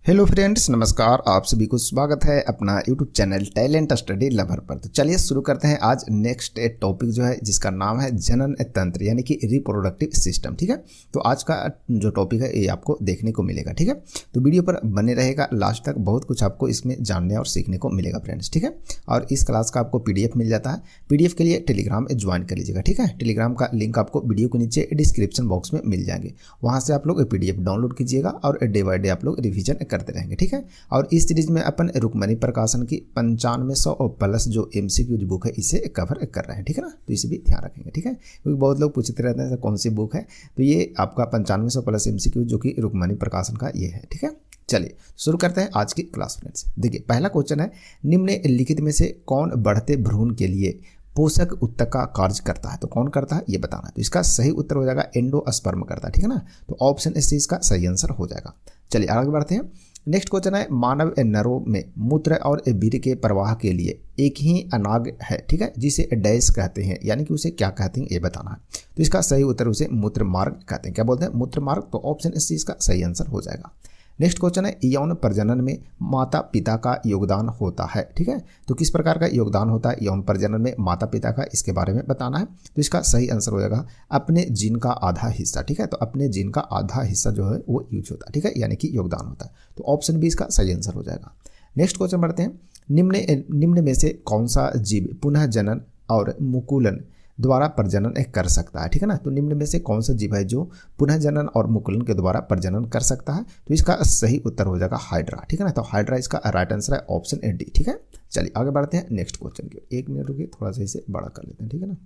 Hello friends, नमस्कार। आप सभी को स्वागत है अपना YouTube channel talent study lover पर। तो चलिए शुरू करते हैं आज नेक्स्ट टॉपिक जो है, जिसका नाम है जनन तंत्र यानी कि रिप्रोडक्टिव सिस्टम। ठीक है, तो आज का जो टॉपिक है ये आपको देखने को मिलेगा। ठीक है, तो वीडियो पर बने रहेगा लास्ट तक, बहुत कुछ आपको इसमें जानने और सीखने को मिलेगा फ्रेंड्स। ठीक है, और इस क्लास का आपको PDF मिल जाता है। PDF के लिए टेलीग्राम ज्वाइन कर लीजिएगा। ठीक है, टेलीग्राम का लिंक आपको वीडियो के नीचे डिस्क्रिप्शन बॉक्स में मिल जाएंगे। वहाँ से आप लोग PDF डाउनलोड कीजिएगा और डे बाय डे आप लोग रिविजन करते रहेंगे। ठीक है, और इस सीरीज में अपन रुक्मणी प्रकाशन की 9500 प्लस जो MCQ बुक है इसे कवर कर रहे हैं। ठीक है ना, तो इसे भी ध्यान रखेंगे। ठीक है, क्योंकि बहुत लोग पूछते रहते हैं कौन सी बुक है, तो ये आपका 9500 प्लस MCQ जो कि रुक्मणी प्रकाशन का ये है। ठीक है, चलिए शुरू करते हैं आज की क्लास फ्रेंड्स। देखिए, पहला क्वेश्चन है, निम्नलिखित में से कौन बढ़ते भ्रूण के लिए पोषक ऊतक का कार्य करता है? तो कौन करता है ये बताना है। तो इसका सही उत्तर हो जाएगा एंडोस्पर्म करता है। ठीक है ना, तो ऑप्शन सी इसका सही आंसर हो जाएगा। चलिए आगे बढ़ते हैं। नेक्स्ट क्वेश्चन है, मानव नरों में मूत्र और वीर्य के प्रवाह के लिए एक ही अनाग है। ठीक है, जिसे डैश कहते हैं, यानी कि उसे क्या कहते हैं ये बताना है। तो इसका सही उत्तर उसे मूत्र मार्ग कहते हैं। क्या बोलते हैं? मूत्र मार्ग। तो ऑप्शन सी इसका सही आंसर हो जाएगा। नेक्स्ट क्वेश्चन है, यौन प्रजनन में माता पिता का योगदान होता है। ठीक है, तो किस प्रकार का योगदान होता है यौन प्रजनन में माता पिता का, इसके बारे में बताना है। तो इसका सही आंसर हो जाएगा अपने जीन का आधा हिस्सा। ठीक है, तो अपने जीन का आधा हिस्सा जो है वो यूज होता है। ठीक है, यानी कि योगदान होता है। तो ऑप्शन बी इसका सही आंसर हो जाएगा। नेक्स्ट क्वेश्चन बढ़ते हैं, निम्न में से कौन सा जीव पुनः जनन और मुकुलन द्वारा प्रजनन कर सकता है? ठीक है ना, तो निम्न में से कौन सा जीव है जो पुनः जनन और मुकुलन के द्वारा प्रजनन कर सकता है? तो इसका सही उत्तर हो जाएगा हाइड्रा। ठीक है ना, तो हाइड्रा इसका राइट आंसर है, ऑप्शन डी। ठीक है, चलिए आगे बढ़ते हैं नेक्स्ट क्वेश्चन की। एक मिनट रुकिए, थोड़ा सा इसे बड़ा कर लेते हैं। ठीक है ना,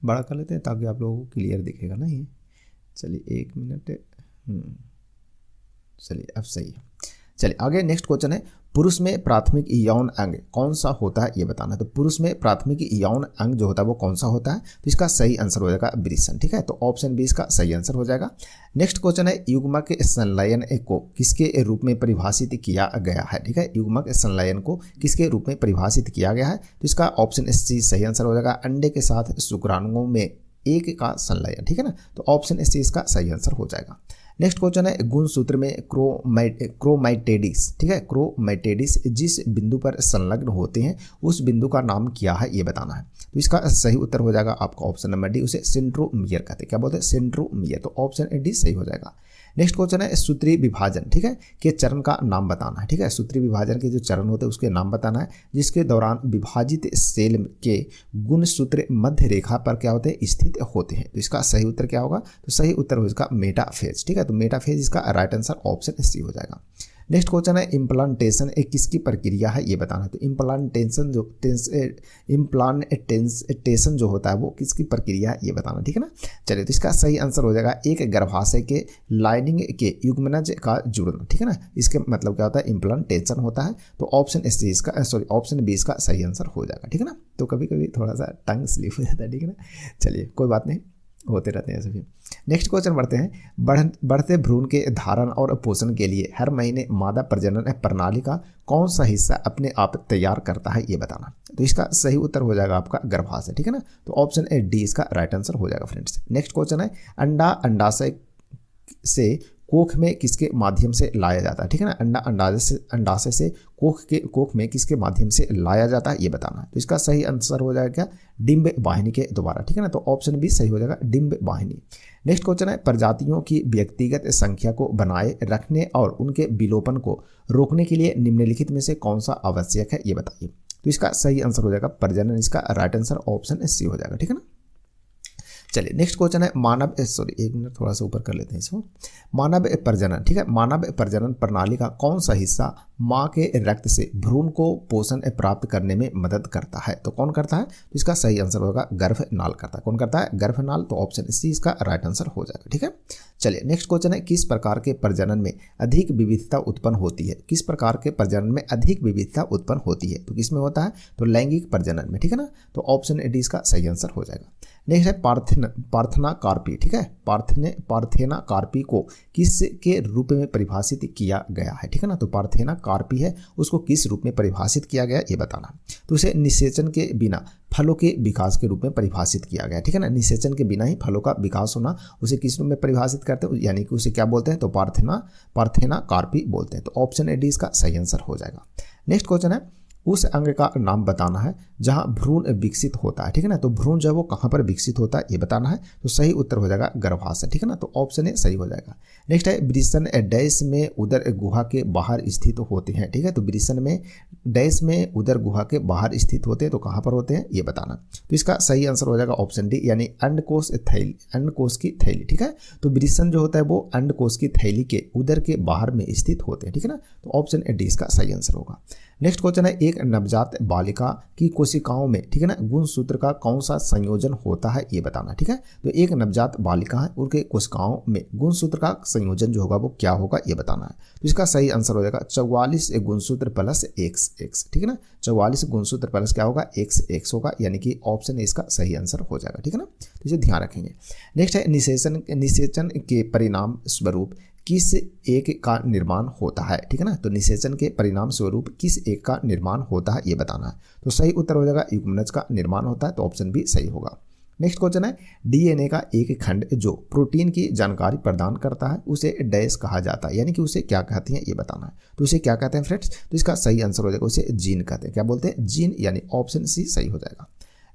बड़ा कर लेते हैं ताकि आप लोगों को क्लियर दिखेगा ना ये। चलिए एक मिनट। चलिए अब सही है। चलिए आगे नेक्स्ट क्वेश्चन है, पुरुष में प्राथमिक यौन अंग कौन सा होता है ये बताना है। तो पुरुष में प्राथमिक यौन अंग जो होता है वो कौन सा होता है? तो इसका सही आंसर हो जाएगा वृषण। ठीक है, तो ऑप्शन बी इसका सही आंसर हो जाएगा। नेक्स्ट क्वेश्चन है, युग्मक संलयन को किसके रूप में परिभाषित किया गया है? ठीक है, युग्मक संलयन को किसके रूप में परिभाषित किया गया है? तो इसका ऑप्शन सी सही आंसर हो जाएगा, अंडे के साथ शुक्राणुओं में एक का संलयन। ठीक है ना, तो ऑप्शन सी इसका सही आंसर हो जाएगा। नेक्स्ट क्वेश्चन है, गुणसूत्र में क्रोमैटिड्स। ठीक है, क्रोमैटिड्स जिस बिंदु पर संलग्न होते हैं उस बिंदु का नाम क्या है ये बताना है। तो इसका सही उत्तर हो जाएगा आपका ऑप्शन नंबर डी, उसे सेंट्रोमियर कहते हैं। क्या बोलते हैं? सेंट्रोमियर। तो ऑप्शन डी सही हो जाएगा। नेक्स्ट क्वेश्चन है, सूत्री विभाजन। ठीक है, के चरण का नाम बताना है। ठीक है, सूत्री विभाजन के जो चरण होते हैं उसके नाम बताना है, जिसके दौरान विभाजित सेल के गुणसूत्र मध्य रेखा पर क्या होते हैं? स्थित होते हैं। तो इसका सही उत्तर क्या होगा? तो सही उत्तर हो इसका मेटाफेज। ठीक है, तो मेटाफेज इसका राइट आंसर ऑप्शन सी हो जाएगा। नेक्स्ट क्वेश्चन है, इम्प्लांटेशन एक किसकी प्रक्रिया है ये बताना है। तो इम्प्लांटेशन जो होता है वो किसकी प्रक्रिया है ये बताना। ठीक है ना, चलिए तो इसका सही आंसर हो जाएगा एक गर्भाशय के लाइनिंग के युग्मनज का जुड़ना। ठीक है ना, इसके मतलब क्या होता है? इम्प्लांटेशन होता है। तो ऑप्शन सी इसका ऑप्शन बी इसका सही आंसर हो जाएगा। ठीक है ना, तो कभी कभी थोड़ा सा टंग स्लिप हो जाता है। ठीक है ना, चलिए कोई बात नहीं, होते रहते हैं सभी। नेक्स्ट क्वेश्चन बढ़ते हैं, बढ़ते भ्रूण के धारण और पोषण के लिए हर महीने मादा प्रजनन प्रणाली का कौन सा हिस्सा अपने आप तैयार करता है ये बताना। तो इसका सही उत्तर हो जाएगा आपका गर्भाशय। ठीक है ना, तो ऑप्शन डी इसका राइट आंसर हो जाएगा फ्रेंड्स। नेक्स्ट क्वेश्चन है, अंडाशय से कोख में किसके माध्यम से लाया जाता है? ठीक है ना, अंडाशय से कोख में किसके माध्यम से लाया जाता है ये बताना है। तो इसका सही आंसर हो जाएगा डिंब वाहिनी के द्वारा। ठीक है ना, तो ऑप्शन बी सही हो जाएगा, डिंब वाहिनी। नेक्स्ट क्वेश्चन है, प्रजातियों की व्यक्तिगत संख्या को बनाए रखने और उनके विलोपन को रोकने के लिए निम्नलिखित में से कौन सा आवश्यक है ये बताइए। तो इसका सही आंसर हो जाएगा प्रजनन। इसका राइट आंसर ऑप्शन सी हो जाएगा। ठीक है ना, चलिए नेक्स्ट क्वेश्चन है, एक मिनट थोड़ा सा ऊपर कर लेते हैं इसको। मानव प्रजनन। ठीक है, मानव प्रजनन प्रणाली का कौन सा हिस्सा माँ के रक्त से भ्रूण को पोषण प्राप्त करने में मदद करता है? तो कौन करता है? तो इसका सही आंसर होगा गर्भनाल करता है। कौन करता है? गर्भनाल। तो ऑप्शन सी इसका राइट आंसर हो जाएगा। ठीक है, चलिए नेक्स्ट क्वेश्चन है, किस प्रकार के प्रजनन में अधिक विविधता उत्पन्न होती है? किस प्रकार के प्रजनन में अधिक विविधता उत्पन्न होती है? तो किस में होता है? तो लैंगिक प्रजनन में। ठीक है ना, तो ऑप्शन डी इसका सही आंसर हो जाएगा। नेक्स्ट है, पार्थेना कार्पी। ठीक है, पार्थेना कार्पी को किस के रूप में परिभाषित किया गया है? ठीक है ना, तो पार्थेना कार्पी है उसको किस रूप में परिभाषित किया गया ये बताना। तो उसे निषेचन के बिना फलों के विकास के रूप में परिभाषित किया गया, ठीक है ना। निषेचन के बिना ही फलों का विकास होना, उसे किस रूप में परिभाषित करते हैं, यानी कि उसे क्या बोलते हैं, तो पार्थेना कार्पी बोलते हैं। तो ऑप्शन ए डी इसका सही आंसर हो जाएगा। नेक्स्ट क्वेश्चन है, उस अंग का नाम बताना है जहां भ्रूण विकसित होता है, ठीक है ना। तो भ्रूण जो है वो कहां पर विकसित होता है ये बताना है। तो सही उत्तर हो जाएगा गर्भाशय, ठीक है ना। तो ऑप्शन ए सही हो जाएगा। नेक्स्ट है, वृषण डैश में उदर गुहा के बाहर स्थित होते हैं, ठीक है। तो वृषण में डैश में उदर गुहा के बाहर स्थित होते हैं, तो कहां पर होते हैं ये बताना। तो इसका सही आंसर हो जाएगा ऑप्शन डी, यानी अंडकोश थैली, अंडकोश की थैली, ठीक है। तो वृषण जो होता है वो अंडकोश की थैली के उदर के बाहर में स्थित होते हैं, ठीक है ना। तो ऑप्शन डी इसका सही आंसर होगा। नेक्स्ट क्वेश्चन है, एक नवजात बालिका की कोशिकाओं में, ठीक है ना, गुणसूत्र का कौन सा संयोजन होता है ये बताना, ठीक है। तो एक नवजात बालिका है, उनके कोशिकाओं में गुणसूत्र का संयोजन जो होगा वो क्या होगा ये बताना है। तो इसका सही आंसर हो जाएगा 44 गुणसूत्र प्लस XX, ठीक है ना। 44 गुणसूत्र प्लस क्या होगा, XX होगा, यानी कि ऑप्शन ए इसका सही आंसर हो जाएगा, ठीक है ना। तो इसे ध्यान रखेंगे। नेक्स्ट है, निषेचन के परिणाम स्वरूप किस एक का निर्माण होता है, ठीक है ना। तो निषेचन के परिणाम स्वरूप किस एक का निर्माण होता है ये बताना है। तो सही उत्तर हो जाएगा युग्मनज का निर्माण होता है, तो ऑप्शन बी सही होगा। नेक्स्ट क्वेश्चन है, डीएनए का एक खंड जो प्रोटीन की जानकारी प्रदान करता है उसे डैश कहा जाता है, यानी कि उसे क्या कहते हैं ये बताना है। तो उसे क्या कहते हैं फ्रेंड्स, तो इसका सही आंसर हो जाएगा, उसे जीन कहते हैं। क्या बोलते हैं, जीन, यानी ऑप्शन सी सही हो जाएगा।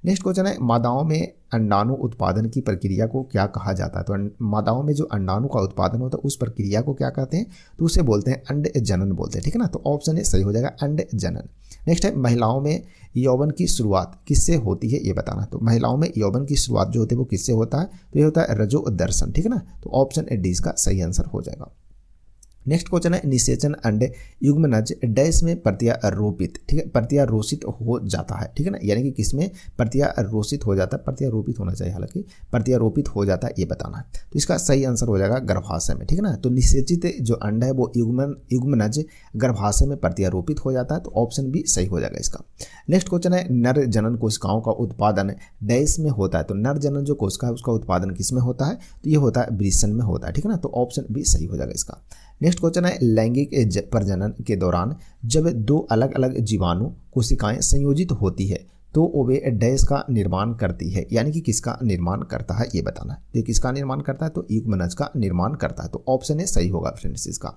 नेक्स्ट क्वेश्चन है, मादाओं में अंडाणु उत्पादन की प्रक्रिया को क्या कहा जाता है। तो मादाओं में जो अंडाणु का उत्पादन होता है उस प्रक्रिया को क्या कहते हैं, तो उसे बोलते हैं अंड जनन बोलते हैं, ठीक है ना। तो ऑप्शन ए सही हो जाएगा, अंड जनन। नेक्स्ट है, महिलाओं में यौवन की शुरुआत किससे होती है ये बताना। तो महिलाओं में यौवन की शुरुआत जो होती है वो किससे होता है, तो ये होता है रजो दर्शन, ठीक है ना। तो ऑप्शन ए डी इसका सही आंसर हो जाएगा। नेक्स्ट क्वेश्चन है, निषेचन अंड युग्मनज डैश में प्रत्यारोपित, ठीक है, प्रत्यारोपित हो जाता है, ठीक है ना, यानी कि किसमें प्रत्यारोपित हो जाता है, प्रत्यारोपित होना चाहिए, हालांकि प्रत्यारोपित हो जाता है ये बताना है। तो इसका सही आंसर हो जाएगा गर्भाशय में, ठीक है ना। तो निषेचित जो अंड है वो युग्मनज गर्भाशय में प्रत्यारोपित हो जाता है, तो ऑप्शन बी सही हो जाएगा इसका। नेक्स्ट क्वेश्चन है, नर जनन कोशिकाओं का उत्पादन डैश में होता है। तो नर जनन जो कोशिका है उसका उत्पादन किस में होता है, तो ये होता है वृषण में होता है, ठीक है ना। तो ऑप्शन बी सही हो जाएगा इसका। नेक्स्ट क्वेश्चन है, लैंगिक प्रजनन के दौरान जब दो अलग अलग जीवाणु कोशिकाएं संयोजित होती है तो वे डैश का निर्माण करती है, यानी कि किसका निर्माण करता है ये बताना है। तो किसका निर्माण करता है, तो युग्मनज का निर्माण करता है। तो ऑप्शन ए सही होगा फ्रेंड्स इसका।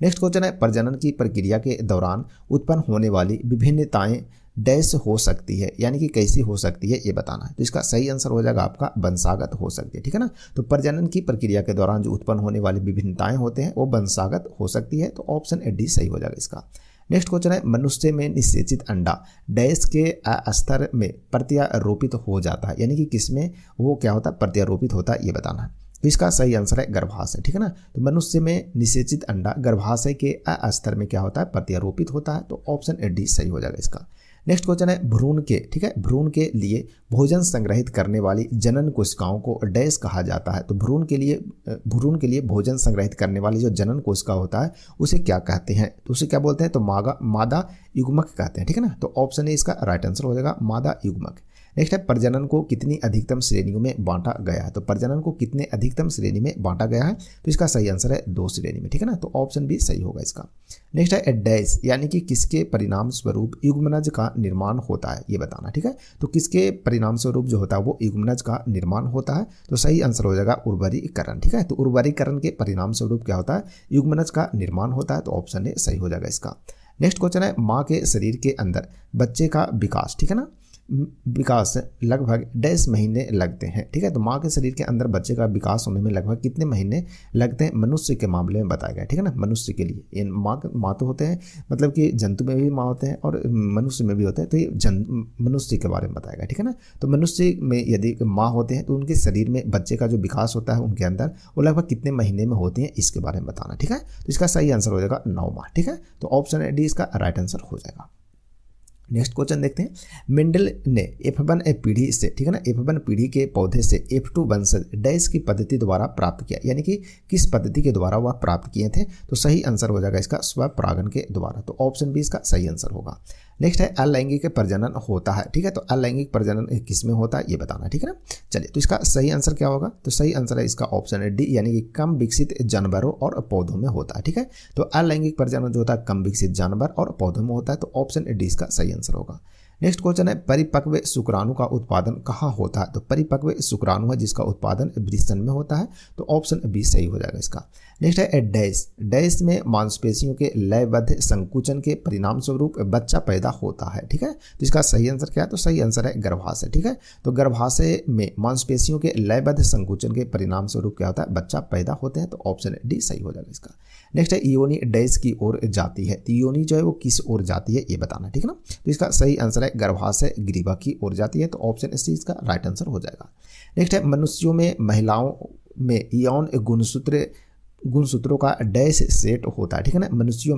नेक्स्ट क्वेश्चन है, प्रजनन की प्रक्रिया के दौरान उत्पन्न होने वाली विभिन्नताएं डैश हो सकती है, यानी कि कैसी हो सकती है ये बताना है। तो इसका सही आंसर हो जाएगा आपका वंशागत हो सकती है, ठीक है ना। तो प्रजनन की प्रक्रिया के दौरान जो उत्पन्न होने वाली विभिन्नताएं होते हैं वो वंशागत हो सकती है। तो ऑप्शन ए डी सही हो जाएगा इसका। नेक्स्ट क्वेश्चन है, मनुष्य में निषेचित अंडा डैश के स्तर में प्रत्यारोपित हो जाता है, यानी कि किसमें वो क्या होता है, प्रत्यारोपित होता है ये बताना है। तो इसका सही आंसर है गर्भाशय, ठीक है ना। तो मनुष्य में निषेचित अंडा गर्भाशय के स्तर में क्या होता है, प्रत्यारोपित होता है। तो ऑप्शन ए डी सही हो जाएगा इसका। नेक्स्ट क्वेश्चन है, भ्रूण के, ठीक है, भ्रूण के लिए भोजन संग्रहित करने वाली जनन कोशिकाओं को डैश कहा जाता है। तो भ्रूण के लिए भोजन संग्रहित करने वाली जो जनन कोशिका होता है उसे क्या कहते हैं, तो उसे क्या बोलते हैं, तो मादा युग्मक कहते हैं, ठीक है ना। तो ऑप्शन ए इसका राइट आंसर हो जाएगा, मादा युग्मक। नेक्स्ट है, प्रजनन को कितनी अधिकतम श्रेणियों में बांटा गया है। तो प्रजनन को कितने अधिकतम श्रेणी में बांटा गया है, तो इसका सही आंसर है 2 श्रेणी में, ठीक है ना। तो ऑप्शन बी सही होगा इसका। नेक्स्ट है, डैश, यानी कि किसके परिणाम स्वरूप युग्मनज का निर्माण होता है ये बताना, ठीक है। तो किसके परिणाम स्वरूप जो होता है वो युग्मनज का निर्माण होता है। तो सही आंसर हो जाएगा उर्वरीकरण, ठीक है। तो उर्वरीकरण के परिणाम स्वरूप क्या होता है, युग्मनज का निर्माण होता है। तो ऑप्शन ए सही हो जाएगा इसका। नेक्स्ट क्वेश्चन है, माँ के शरीर के अंदर बच्चे का विकास, ठीक है ना, विकास लगभग 10 महीने लगते हैं, ठीक है। तो माँ के शरीर के अंदर बच्चे का विकास होने में लगभग कितने महीने लगते हैं, मनुष्य के मामले में बताया गया, ठीक है ना। मनुष्य के लिए ये माँ तो होते हैं, मतलब कि जंतु में भी माँ होते हैं और मनुष्य में भी होते हैं। तो ये मनुष्य के बारे में बताया गया, ठीक है ना। तो मनुष्य में यदि माँ होते हैं तो उनके शरीर में बच्चे का जो विकास होता है उनके अंदर वो लगभग कितने महीने में होते हैं इसके बारे में बताना, ठीक है। तो इसका सही आंसर हो जाएगा 9 माह, ठीक है। तो ऑप्शन डी इसका राइट आंसर हो जाएगा। नेक्स्ट क्वेश्चन देखते हैं, मेंडल ने F1 पीढ़ी से, ठीक है ना, F1 पीढ़ी के पौधे से F2 वंशज डैश की पद्धति द्वारा प्राप्त किया, यानी कि किस पद्धति के द्वारा वह प्राप्त किए थे। तो सही आंसर हो जाएगा इसका स्वपरागन के द्वारा। तो ऑप्शन बी इसका सही आंसर होगा। नेक्स्ट है अलैंगिक प्रजनन होता है, ठीक है। तो अलैंगिक प्रजनन किस में होता है ये बताना है, ठीक है ना। चलिए, तो इसका सही आंसर क्या होगा? तो सही आंसर है इसका ऑप्शन है डी, यानी कि कम विकसित जानवरों और पौधों में होता है, ठीक है। तो अलैंगिक प्रजनन जो होता है कम विकसित जानवर और पौधों में होता है, तो ऑप्शन डी इसका सही आंसर होगा। नेक्स्ट क्वेश्चन है परिपक्व शुक्राणु का उत्पादन कहाँ होता है? तो परिपक्व शुक्राणु है जिसका उत्पादन वृषण में होता है, तो ऑप्शन बी सही हो जाएगा इसका। नेक्स्ट है डैश, डैश में मांसपेशियों के लयबद्ध संकुचन के परिणाम स्वरूप बच्चा पैदा होता है, ठीक है। तो इसका सही आंसर क्या है? तो सही आंसर है गर्भाशय, ठीक है। तो गर्भाशय में मांसपेशियों के लयबद्ध संकुचन के परिणाम स्वरूप क्या होता है? बच्चा पैदा होते हैं, तो ऑप्शन डी सही हो जाएगा इसका। नेक्स्ट है योनि डैश की ओर जाती है, तो योनि जो है वो किस ओर जाती है ये बताना, ठीक है ना। तो इसका सही आंसर है गर्भाशय ग्रीवा की ओर जाती है, तो ऑप्शन सी इसका राइट आंसर हो जाएगा। नेक्स्ट है मनुष्यों में महिलाओं में यौन गुणसूत्रों का डैश सेट होता है, ठीक है ना। मनुष्यों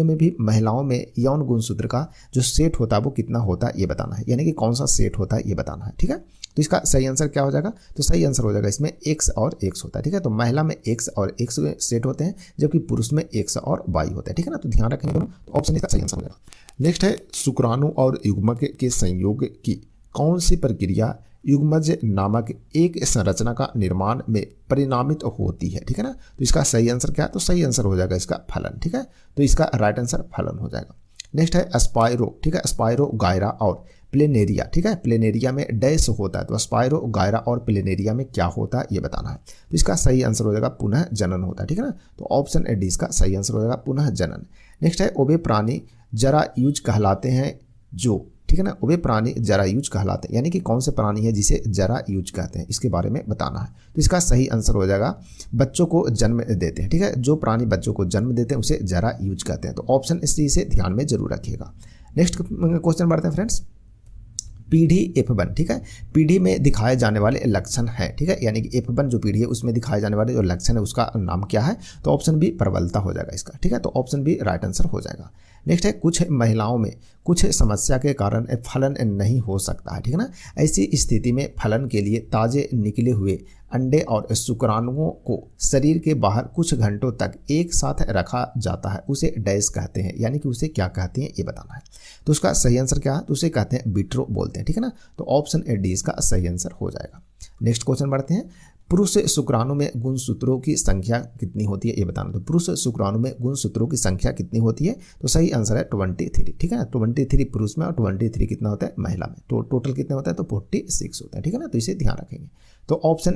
में भी महिलाओं में यौन गुणसूत्र का जो सेट होता है वो कितना होता है ये बताना है, यानी कि कौन सा सेट होता है ये बताना है, ठीक है। तो इसका सही आंसर क्या हो जाएगा? तो सही आंसर हो जाएगा इसमें एक्स और एक्स होता है, ठीक है। तो महिला में एक्स और एक्स सेट होते हैं, जबकि पुरुष में एक्स और वाई होता है, ठीक है ना। तो ध्यान रखेंगे दोनों, तो ऑप्शन इसका सही आंसर हो जाएगा। नेक्स्ट है शुक्राणु और युग्मक के संयोग की कौन सी प्रक्रिया युग्मज नामक एक संरचना का निर्माण में परिणामित होती है, ठीक है ना। तो इसका सही आंसर क्या है? तो सही आंसर हो जाएगा इसका फलन, ठीक है। तो इसका राइट आंसर फलन हो जाएगा। नेक्स्ट है स्पाइरो, ठीक है। स्पाइरो गायरा और प्लेनेरिया, ठीक है। प्लेनेरिया में डैश होता है, तो स्पाइरो गायरा और प्लेनेरिया में क्या होता है ये बताना है। तो इसका सही आंसर हो जाएगा पुनः जनन होता है, ठीक है ना। तो ऑप्शन डी इसका सही आंसर हो जाएगा पुनः जनन। नेक्स्ट है ओबे प्राणी जरायुज कहलाते हैं जो, ठीक है ना। ओबे प्राणी जरायुज कहलाते हैं, यानी कि कौन से प्राणी है जिसे जरायुज कहते हैं, इसके बारे में बताना है। तो इसका सही आंसर हो जाएगा बच्चों को जन्म देते हैं, ठीक है। जो प्राणी बच्चों को जन्म देते हैं उसे जरायुज कहते हैं, तो ऑप्शन सी से ध्यान में जरूर रखिएगा। नेक्स्ट क्वेश्चन बढ़ते हैं फ्रेंड्स। पीढ़ी F1, ठीक है। पीढ़ी में दिखाए जाने वाले लक्षण है, ठीक है, यानी कि F1 जो पीढ़ी है उसमें दिखाए जाने वाले जो लक्षण है उसका नाम क्या है? तो ऑप्शन बी प्रबलता हो जाएगा इसका, ठीक है। तो ऑप्शन बी राइट आंसर हो जाएगा। नेक्स्ट है कुछ महिलाओं में कुछ समस्या के कारण फलन नहीं हो सकता है, ठीक है ना। ऐसी स्थिति में फलन के लिए ताजे निकले हुए अंडे और शुक्राणुओं को शरीर के बाहर कुछ घंटों तक एक साथ रखा जाता है, उसे डैश कहते हैं, यानी कि उसे क्या कहते हैं ये बताना है। तो उसका सही आंसर क्या है? तो उसे कहते हैं विट्रो बोलते हैं, ठीक है ना। तो ऑप्शन डी इसका सही आंसर हो जाएगा। नेक्स्ट क्वेश्चन बढ़ते हैं। पुरुष शुक्राणु में गुणसूत्रों की संख्या कितनी होती है ये बताना। तो पुरुष शुक्राणु में गुणसूत्रों की संख्या कितनी होती है? तो सही आंसर है 23, ठीक है ना। 23 पुरुष में और 23 कितना होता है महिला में। तो टोटल कितना होता है? तो 46 होता है, ठीक है ना। तो इसे ध्यान रखेंगे। तो ऑप्शन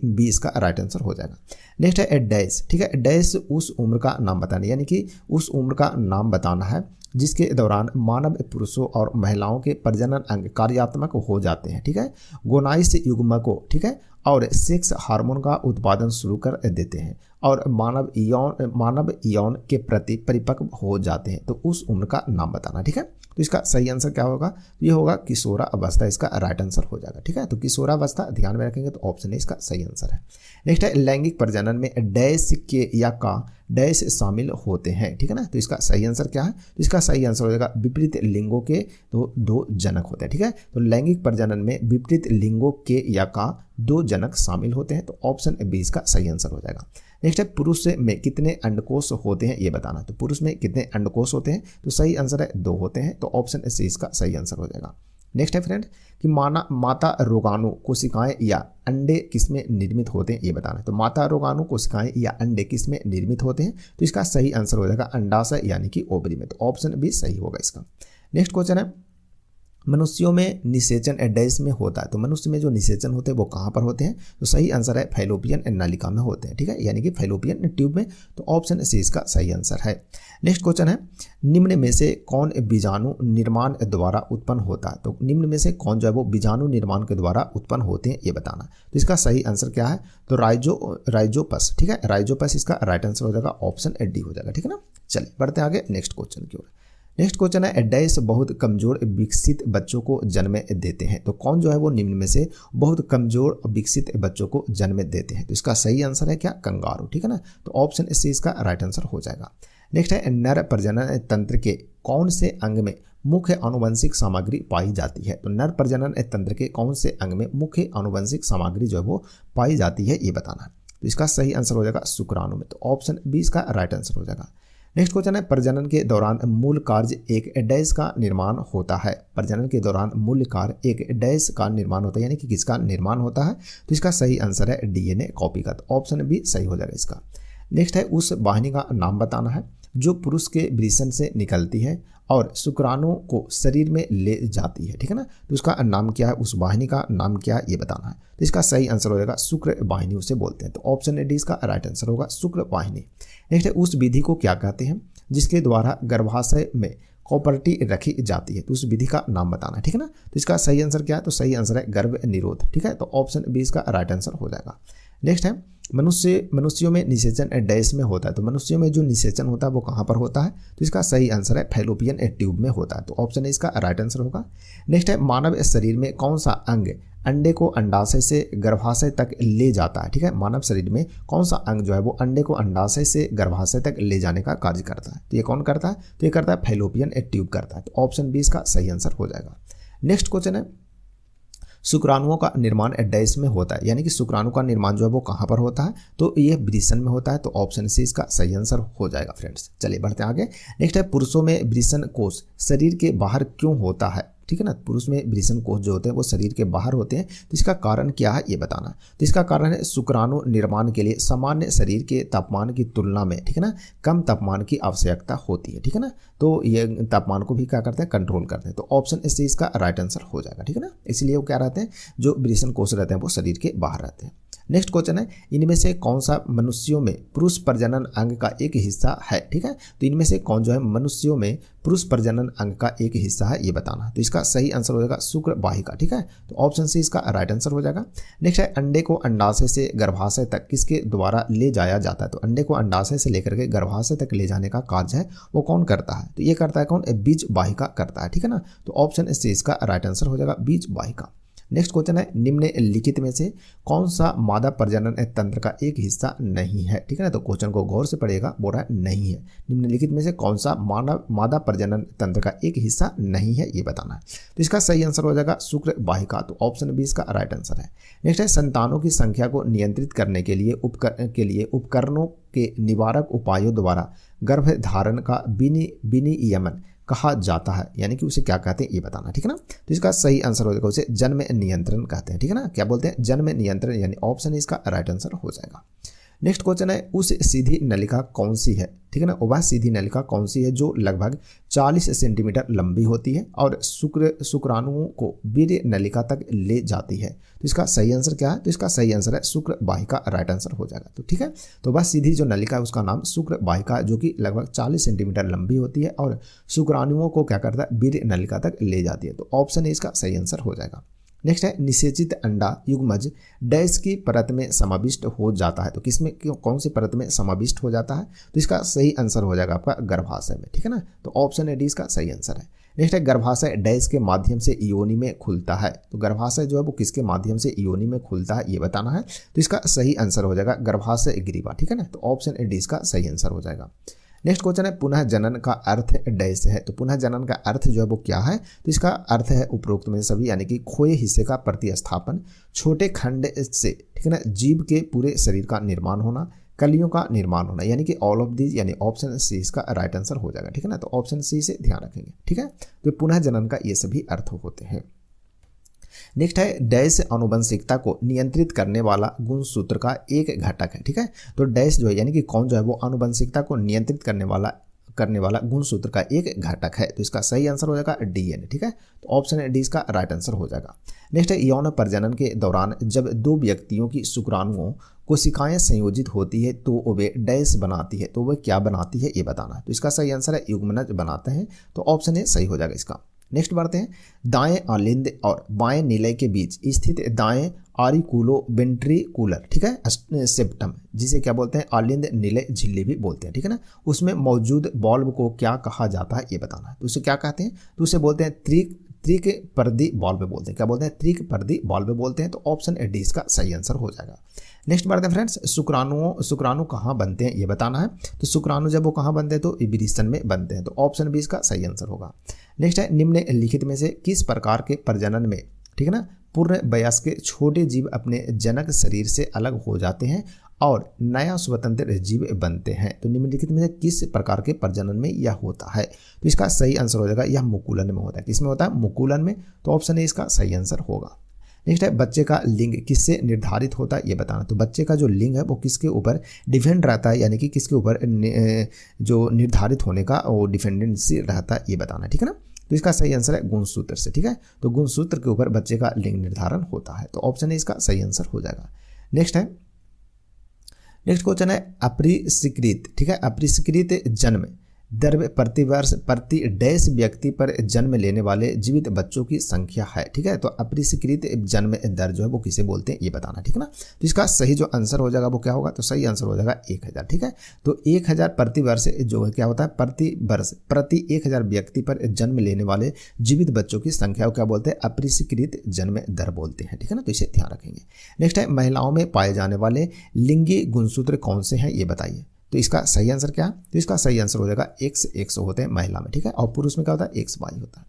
बी इसका राइट आंसर हो जाएगा। नेक्स्ट है डैश, ठीक है। डैश उस उम्र का नाम बताना, यानी कि उस उम्र का नाम बताना है जिसके दौरान मानव पुरुषों और महिलाओं के प्रजनन अंग कार्यात्मक हो जाते हैं, ठीक है। गोनाइस युग्मकों, ठीक है, और सेक्स हार्मोन का उत्पादन शुरू कर देते हैं और मानव यौन के प्रति परिपक्व हो जाते हैं। तो उस उम्र का नाम बताना, ठीक है। तो इसका सही आंसर क्या होगा? ये होगा किशोरावस्था, इसका राइट आंसर हो जाएगा, ठीक है। तो किशोरावस्था ध्यान में रखेंगे, तो ऑप्शन इसका सही आंसर है। नेक्स्ट है लैंगिक प्रजनन में डैश के या का डैश शामिल होते हैं, ठीक है ना। तो इसका सही आंसर क्या है? तो इसका सही आंसर हो जाएगा विपरीत लिंगों के तो 2 जनक होते हैं, ठीक है। तो लैंगिक प्रजनन में विपरीत लिंगों के या का 2 जनक शामिल होते हैं, तो ऑप्शन बी इसका सही आंसर हो जाएगा। नेक्स्ट है पुरुष में कितने अंडकोश होते हैं ये बताना। तो पुरुष में कितने अंडकोश होते हैं? तो सही आंसर है 2 होते हैं, तो ऑप्शन सी इसका सही आंसर हो जाएगा। नेक्स्ट है फ्रेंड कि माता रोगाणु कोशिकाएं या अंडे किसमें निर्मित होते हैं ये बताना है। तो माता रोगाणु कोशिकाएं या अंडे किसमें निर्मित होते हैं? तो इसका सही आंसर हो जाएगा अंडाशय यानी कि ओवरी में, तो ऑप्शन बी सही होगा इसका। नेक्स्ट क्वेश्चन है मनुष्यों में निषेचन डैश में होता है। तो मनुष्य में जो निषेचन होते हैं वो कहाँ पर होते हैं? तो सही आंसर है फैलोपियन नलिका में होते हैं, ठीक है, यानी कि फैलोपियन ट्यूब में, तो ऑप्शन सी इसका सही आंसर है। नेक्स्ट क्वेश्चन है निम्न में से कौन बीजाणु निर्माण द्वारा उत्पन्न होता है? तो निम्न में से कौन जो है वो बीजाणु निर्माण के द्वारा उत्पन्न होते हैं ये बताना। तो इसका सही आंसर क्या है? तो राइजोपस, ठीक है, राइजोपस इसका राइट आंसर हो जाएगा, ऑप्शन डी हो जाएगा, ठीक है ना। चलिए बढ़ते आगे नेक्स्ट क्वेश्चन की ओर। नेक्स्ट क्वेश्चन है डैश बहुत कमजोर विकसित बच्चों को जन्म देते हैं। तो कौन जो है वो निम्न में से बहुत कमजोर विकसित बच्चों को जन्म देते हैं? तो इसका सही आंसर है क्या? कंगारू, ठीक है ना। तो ऑप्शन सी इसका राइट आंसर हो जाएगा। नेक्स्ट है नर प्रजनन तंत्र के कौन से अंग में मुख्य आनुवंशिक सामग्री पाई जाती है? तो नर प्रजनन तंत्र के कौन से अंग में मुख्य आनुवंशिक सामग्री जो है वो पाई जाती है ये बताना है। तो इसका सही आंसर हो जाएगा शुक्राणु में, तो ऑप्शन बी इसका राइट आंसर हो जाएगा। नेक्स्ट क्वेश्चन है प्रजनन के दौरान मूल कार्य एक डैश का निर्माण होता है। प्रजनन के दौरान मूल कार्य एक डैश का निर्माण होता है, यानी कि किसका निर्माण होता है? तो इसका सही आंसर है डीएनए कॉपी का। तो ऑप्शन बी सही हो जाएगा इसका। नेक्स्ट है उस वाहिनी का नाम बताना है जो पुरुष के वृषण से निकलती है और शुक्राणु को शरीर में ले जाती है, ठीक है ना। तो उसका नाम क्या है, उस वाहिनी का नाम क्या है ये बताना है। तो इसका सही आंसर हो जाएगा शुक्र वाहिनी उसे बोलते हैं। तो ऑप्शन डी इसका राइट आंसर होगा शुक्र वाहिनी। नेक्स्ट है उस विधि को क्या कहते हैं जिसके द्वारा गर्भाशय में कॉपर्टी रखी जाती है? तो उस विधि का नाम बताना है, ठीक है ना। तो इसका सही आंसर क्या है? तो सही आंसर है गर्भ निरोध, ठीक है। तो ऑप्शन बी इसका राइट आंसर हो जाएगा। नेक्स्ट है मनुष्यों में निषेचन डैश में होता है। तो मनुष्यों में जो निषेचन होता है वो कहाँ पर होता है? तो इसका सही आंसर है फैलोपियन ट्यूब में होता है। तो ऑप्शन ए इसका राइट आंसर होगा। नेक्स्ट है मानव शरीर में कौन सा अंग अंडे को अंडाशय से गर्भाशय तक ले जाता है? ठीक है, मानव शरीर में कौन सा अंग जो है वो अंडे को अंडाशय से गर्भाशय तक ले जाने का कार्य करता है? तो ये कौन करता है? तो ये करता है फैलोपियन ट्यूब करता है। तो ऑप्शन बी इसका सही आंसर हो जाएगा। नेक्स्ट क्वेश्चन है शुक्राणुओं का निर्माण डैश में होता है, यानी कि शुक्राणु का निर्माण जो है वो कहाँ पर होता है? तो ये वृषण में होता है। तो ऑप्शन सी इसका सही आंसर हो जाएगा फ्रेंड्स। चलिए बढ़ते हैं आगे। नेक्स्ट है पुरुषों में वृषण कोष शरीर के बाहर क्यों होता है? ठीक है ना, पुरुष में वृषण कोष जो होते हैं वो शरीर के बाहर होते हैं। तो इसका कारण क्या है ये बताना है। तो इसका कारण है शुक्राणु निर्माण के लिए सामान्य शरीर के तापमान की तुलना में, ठीक है ना, कम तापमान की आवश्यकता होती है, ठीक है ना। तो ये तापमान को भी क्या करते हैं, कंट्रोल करते हैं। तो ऑप्शन सी इसका राइट आंसर हो जाएगा, ठीक है ना। इसलिए वो क्या रहते हैं, जो वृषण कोष रहते हैं वो शरीर के बाहर रहते हैं। नेक्स्ट क्वेश्चन है इनमें से कौन सा मनुष्यों में पुरुष प्रजनन अंग का एक हिस्सा है? ठीक है, तो इनमें से कौन जो है मनुष्यों में पुरुष प्रजनन अंग का एक हिस्सा है ये बताना है। तो इसका सही आंसर हो जाएगा शुक्र वाहिका, ठीक है। तो ऑप्शन सी इसका राइट आंसर हो जाएगा। नेक्स्ट है अंडे को अंडाशय से गर्भाशय तक किसके द्वारा ले जाया जाता है? तो अंडे को अंडाशय से लेकर के गर्भाशय तक ले जाने का कार्य है वो कौन करता है? तो ये करता है कौन? बीज वाहिका करता है, ठीक है ना। तो ऑप्शन सी इसका राइट आंसर हो जाएगा बीज वाहिका। नेक्स्ट क्वेश्चन है निम्नलिखित में से कौन सा मादा प्रजनन तंत्र का एक हिस्सा नहीं है? ठीक है ना, तो क्वेश्चन को गौर से पढ़िएगा, बोल रहा है नहीं है। निम्नलिखित में से कौन सा मादा प्रजनन तंत्र का एक हिस्सा नहीं है ये बताना है। तो इसका सही आंसर हो जाएगा शुक्र वाहिका। तो ऑप्शन बी इसका राइट आंसर है। नेक्स्ट है संतानों की संख्या को नियंत्रित करने के लिए उपकरणों के निवारक उपायों द्वारा गर्भधारण का विनियमन कहा जाता है, यानी कि उसे क्या कहते हैं ये बताना, ठीक है ना। तो इसका सही आंसर हो जाएगा, उसे जन्म नियंत्रण कहते हैं, ठीक है ना। क्या बोलते हैं? जन्म नियंत्रण, यानी ऑप्शन इसका राइट आंसर हो जाएगा। नेक्स्ट क्वेश्चन है उस सीधी नलिका कौन सी है? ठीक है ना, वह सीधी नलिका कौन सी है जो लगभग 40 सेंटीमीटर लंबी होती है और शुक्राणुओं को वीर्य नलिका तक ले जाती है? तो इसका सही आंसर क्या है? तो इसका सही आंसर है शुक्र वाहिका, राइट आंसर हो जाएगा। तो ठीक है, तो वह सीधी जो नलिका है उसका नाम शुक्र वाहिका, जो कि लगभग 40 सेंटीमीटर लंबी होती है और शुक्राणुओं को क्या करता है, वीर्य नलिका तक ले जाती है। तो ऑप्शन ए इसका सही आंसर हो जाएगा। नेक्स्ट है निषेचित अंडा युग्मज डैश की परत में समाविष्ट हो जाता है? तो किसमें कौन सी परत में समाविष्ट हो जाता है? तो इसका सही आंसर हो जाएगा आपका गर्भाशय में, ठीक है ना। तो ऑप्शन ए डी इसका सही आंसर है। नेक्स्ट है गर्भाशय डैश के माध्यम से योनि में खुलता है? तो गर्भाशय जो है वो किसके माध्यम से योनि में खुलता है ये बताना है। तो इसका सही आंसर हो जाएगा गर्भाशय ग्रीवा, ठीक है ना। तो ऑप्शन ए डी इसका सही आंसर हो जाएगा। नेक्स्ट क्वेश्चन है पुनः जनन का अर्थ डैश है? तो पुनः जनन का अर्थ जो है वो क्या है? तो इसका अर्थ है उपरोक्त में सभी, यानी कि खोए हिस्से का प्रतिस्थापन, छोटे खंड से, ठीक है ना, जीव के पूरे शरीर का निर्माण होना, कलियों का निर्माण होना, यानी कि ऑल ऑफ दीज, यानी ऑप्शन सी इसका राइट आंसर हो जाएगा, ठीक है ना। तो ऑप्शन सी से ध्यान रखेंगे, ठीक है। तो पुनः जनन का ये सभी अर्थ होते हैं। नेक्स्ट है डैश आनुवंशिकता को नियंत्रित करने वाला गुणसूत्र का एक घटक है, ठीक है। तो डैश जो है यानी कि कौन जो है वो आनुवंशिकता को नियंत्रित करने वाला गुणसूत्र का एक घटक है। तो इसका सही आंसर हो जाएगा डीएनए, ठीक है। तो ऑप्शन डी इसका राइट आंसर हो जाएगा। नेक्स्ट है यौन प्रजनन के दौरान जब दो व्यक्तियों की शुक्राणुओं कोशिकाएं संयोजित होती है तो वे डैश बनाती है, तो वह क्या बनाती है ये बताना है। तो इसका सही आंसर है युग्मनज बनाते हैं। तो ऑप्शन ए सही हो जाएगा इसका। नेक्स्ट बढ़ते हैं दाएं आलिंद और बाएं निलय के बीच स्थित दाएं आरिकुलो वेंट्रिकुलर, ठीक है, सेप्टम, जिसे क्या बोलते हैं, आलिंद निलय झिल्ली भी बोलते हैं, ठीक है ना। उसमें मौजूद बॉल्ब को क्या कहा जाता है ये बताना है। तो उसे क्या कहते हैं? तो उसे बोलते हैं त्रिक पर्दी बॉल्ब बोलते हैं। क्या बोलते हैं? त्रिक पर्दी बॉल्ब बोलते हैं। तो ऑप्शन ए डी इसका सही आंसर हो जाएगा। नेक्स्ट बढ़ते हैं फ्रेंड्स शुक्राणु कहाँ बनते हैं ये बताना है। तो शुक्राणु जब वो कहाँ बनते हैं, तो वृषण में बनते हैं। तो ऑप्शन बी इसका सही आंसर होगा। नेक्स्ट है निम्नलिखित में से किस प्रकार के प्रजनन में, ठीक है ना, पूर्ण वयस्क छोटे जीव अपने जनक शरीर से अलग हो जाते हैं और नया स्वतंत्र जीव बनते हैं। तो निम्नलिखित में से किस प्रकार के प्रजनन में यह होता है? तो इसका सही आंसर हो जाएगा यह मुकुलन में होता है। किसमें होता है? मुकुलन में। तो ऑप्शन ए इसका सही आंसर होगा। नेक्स्ट है बच्चे का लिंग किससे निर्धारित होता है ये बताना। तो बच्चे का जो लिंग है वो किसके ऊपर डिपेंड रहता है, यानी कि किसके ऊपर जो निर्धारित होने का वो डिपेंडेंसी रहता है ये बताना, ठीक है ना। तो इसका सही आंसर है गुणसूत्र से, ठीक है। तो गुणसूत्र के ऊपर बच्चे का लिंग निर्धारण होता है। तो ऑप्शन ए इसका सही आंसर हो जाएगा। नेक्स्ट क्वेश्चन है अपरिष्कृत, ठीक है। अपरिष्कृत जन्म दर प्रतिवर्ष प्रति डैश व्यक्ति पर जन्म लेने वाले जीवित बच्चों की संख्या है, ठीक है। तो अपरिष्कृत जन्म दर जो है वो किसे बोलते हैं ये बताना, ठीक है ना। तो इसका सही जो आंसर हो जाएगा वो क्या होगा? तो सही आंसर हो जाएगा 1000, ठीक है। तो 1000 प्रति वर्ष जो है क्या होता है? प्रति वर्ष प्रति 1000 व्यक्ति पर जन्म लेने वाले जीवित बच्चों की संख्या को क्या बोलते हैं? अपरिष्कृत जन्म दर बोलते हैं, ठीक है ना। तो इसे ध्यान रखेंगे। नेक्स्ट है महिलाओं में पाए जाने वाले लिंगी गुणसूत्र कौन से हैं ये बताइए। तो इसका सही आंसर क्या है? तो इसका सही आंसर हो जाएगा X होते हैं महिला में, ठीक है। और पुरुष में क्या होता है? XY होता है।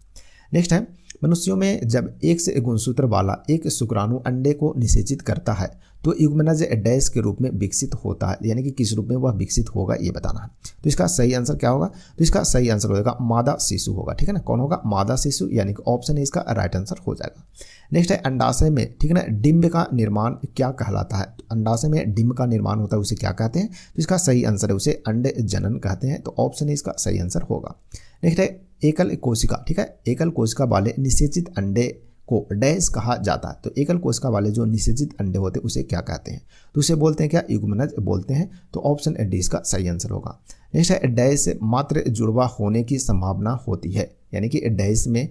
नेक्स्ट है मनुष्यों में जब X गुणसूत्र वाला एक शुक्राणु अंडे को निषेचित करता है तो युग्मनज डैश के रूप में विकसित होता है, यानी कि किस रूप में वह विकसित होगा ये बताना है। तो इसका सही आंसर क्या होगा? तो इसका सही आंसर हो जाएगा मादा शिशु होगा, ठीक है ना। कौन होगा? मादा शिशु, यानी कि ऑप्शन है इसका राइट आंसर हो जाएगा। नेक्स्ट है अंडाशय में, ठीक है ना, डिंब का निर्माण क्या कहलाता है? तो अंडाशय में डिंब का निर्माण होता है उसे क्या कहते हैं? तो इसका सही आंसर है उसे अंड जनन कहते हैं। तो ऑप्शन है इसका सही आंसर होगा। नेक्स्ट है एकल कोशिका, ठीक है। एकल कोशिका वाले निषेचित अंडे को डैश कहा जाता है। तो एकल कोशिका वाले जो निषेचित अंडे होते हैं उसे क्या कहते हैं? तो उसे बोलते हैं क्या? युग्मनज बोलते हैं। तो ऑप्शन डी इसका सही आंसर होगा। नेक्स्ट है डैश मात्र जुड़वा होने की संभावना होती है, यानी कि डैश में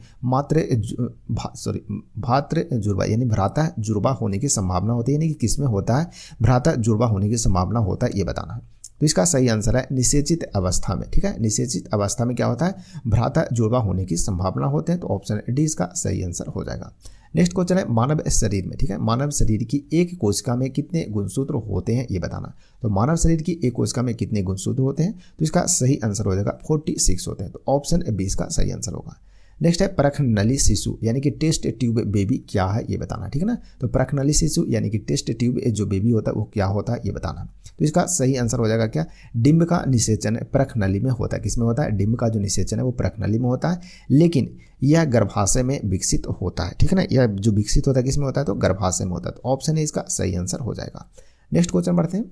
भात्र जुड़वा यानी भ्राता जुड़वा होने की संभावना होती है, यानी कि किसमें होता है? भ्राता जुड़वा होने की संभावना होता है ये बताना है। तो इसका सही आंसर है निषेचित अवस्था में, ठीक है। निषेचित अवस्था में क्या होता है? भ्राता जुड़वा होने की संभावना होते हैं। तो ऑप्शन डी इसका सही आंसर हो जाएगा। नेक्स्ट क्वेश्चन है मानव शरीर में, ठीक है। मानव शरीर की एक कोशिका में कितने गुणसूत्र होते हैं ये बताना। तो मानव शरीर की एक कोशिका में कितने गुणसूत्र होते हैं? तो इसका सही आंसर हो जाएगा 46 होते हैं। तो ऑप्शन बी इसका सही आंसर होगा। नेक्स्ट है परखनली शिशु यानी कि टेस्ट ट्यूब बेबी क्या है ये बताना, ठीक है ना। तो परखनली शिशु यानी कि टेस्ट ट्यूब जो बेबी होता है वो क्या होता है ये बताना। तो इसका सही आंसर हो जाएगा क्या? डिंब का निषेचन परखनली में होता है। किसमें होता है? डिंब का जो निषेचन है वो परखनली में होता है, लेकिन यह गर्भाशय में विकसित होता है, ठीक है ना। यह जो विकसित होता है किसमें होता है? तो गर्भाशय में होता है। तो ऑप्शन है इसका सही आंसर हो जाएगा। नेक्स्ट क्वेश्चन बढ़ते हैं।